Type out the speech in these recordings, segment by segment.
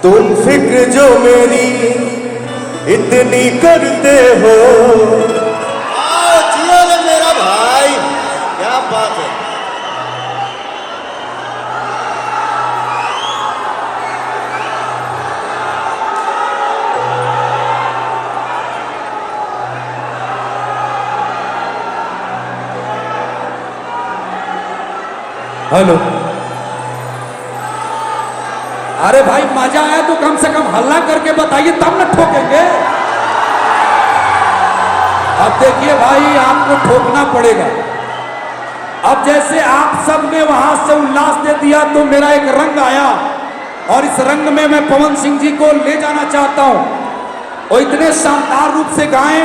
तुम फिक्र जो मेरी इतनी करते हो। आओ जियो रे मेरा भाई, क्या बात है। हेलो, अरे भाई मजा आया तो कम से कम हल्ला करके बताइए तब न ठोकेंगे। अब देखिए भाई, आपको ठोकना पड़ेगा। अब जैसे आप सब ने वहां से उल्लास दे दिया तो मेरा एक रंग आया और इस रंग में मैं पवन सिंह जी को ले जाना चाहता हूं। वो इतने शानदार रूप से गाएं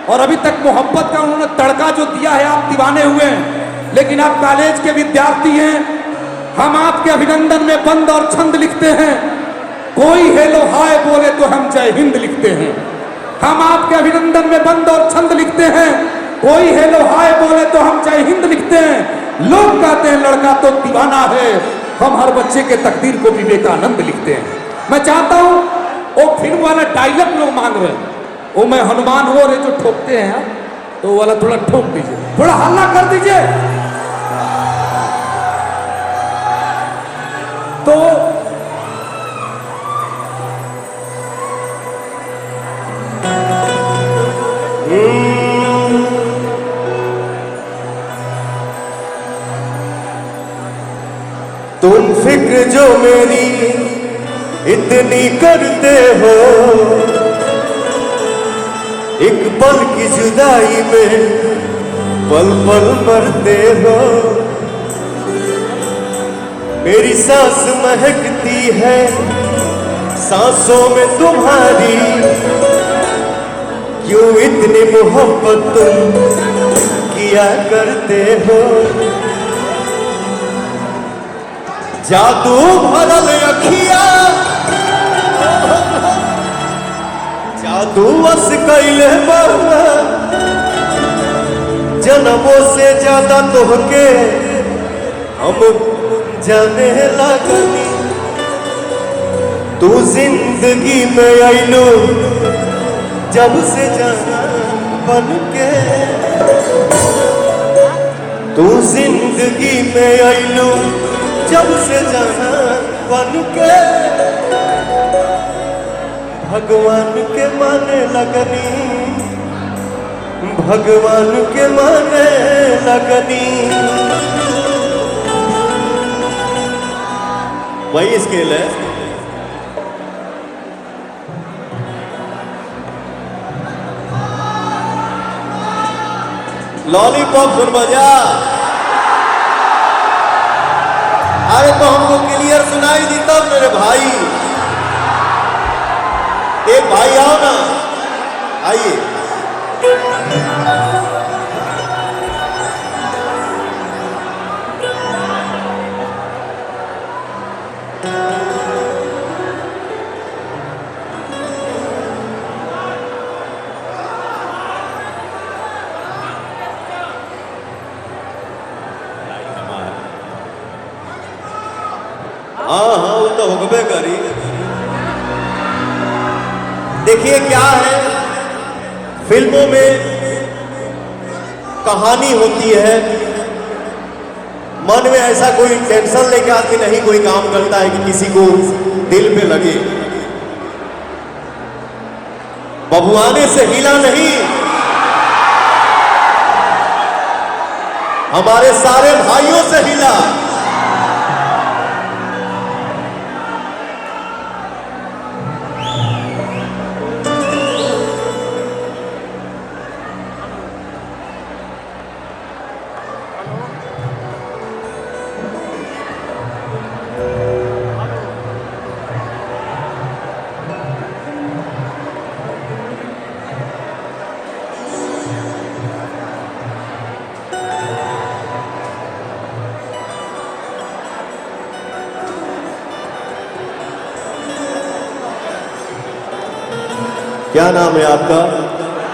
और अभी तक मोहब्बत का उन्होंने तड़का जो दिया है, आप दीवाने हुए हैं। लेकिन आप कॉलेज के विद्यार्थी हैं, हम आपके अभिनंदन में बंद और छंद लिखते हैं। कोई हेलो हाय बोले तो हम जय हिंद लिखते हैं। हम आपके अभिनंदन में बंद और छंद लिखते हैं। कोई हेलो हाय बोले तो हम जय हिंद लिखते हैं। लोग कहते हैं लड़का तो दीवाना है, हम हर बच्चे के तकदीर को विवेकानंद लिखते हैं। मैं चाहता हूं वो फिल्म वाला डायलॉग लोग मांग रहे हैं, वो मैं हनुमान हो रहे जो ठोकते हैं, तो वाला थोड़ा ठोक दीजिए, थोड़ा हल्ला कर दीजिए। तो तुम फिक्र जो मेरी इतनी करते हो, एक पल की जुदाई में पल पल मरते हो। मेरी सांस महकती है सांसों में तुम्हारी, क्यों इतनी मोहब्बत तुम किया करते हो। जादू भरल अखिया जादू बस कैले बाबा, जन्मों से ज्यादा तोहके हम जाने लगनी। तू जिंदगी में आइलू जब से जाना बन के, तू जिंदगी में आइलू जब से जाना बन के। भगवान के माने लगनी, भगवान के माने लगनी। वही स्केल है। लॉलीपॉप सुन बजा। अरे तो हमको क्लियर सुनाई दी तब मेरे भाई। एक भाई आओ ना, आइए। हाँ हाँ, वो तो होगबे करी। देखिए क्या है, फिल्मों में कहानी होती है, मन में ऐसा कोई टेंशन लेके आदमी नहीं कोई काम करता है कि किसी को दिल पे लगे। बबुआने से हिला नहीं, हमारे सारे भाइयों से हिला। क्या नाम है आपका?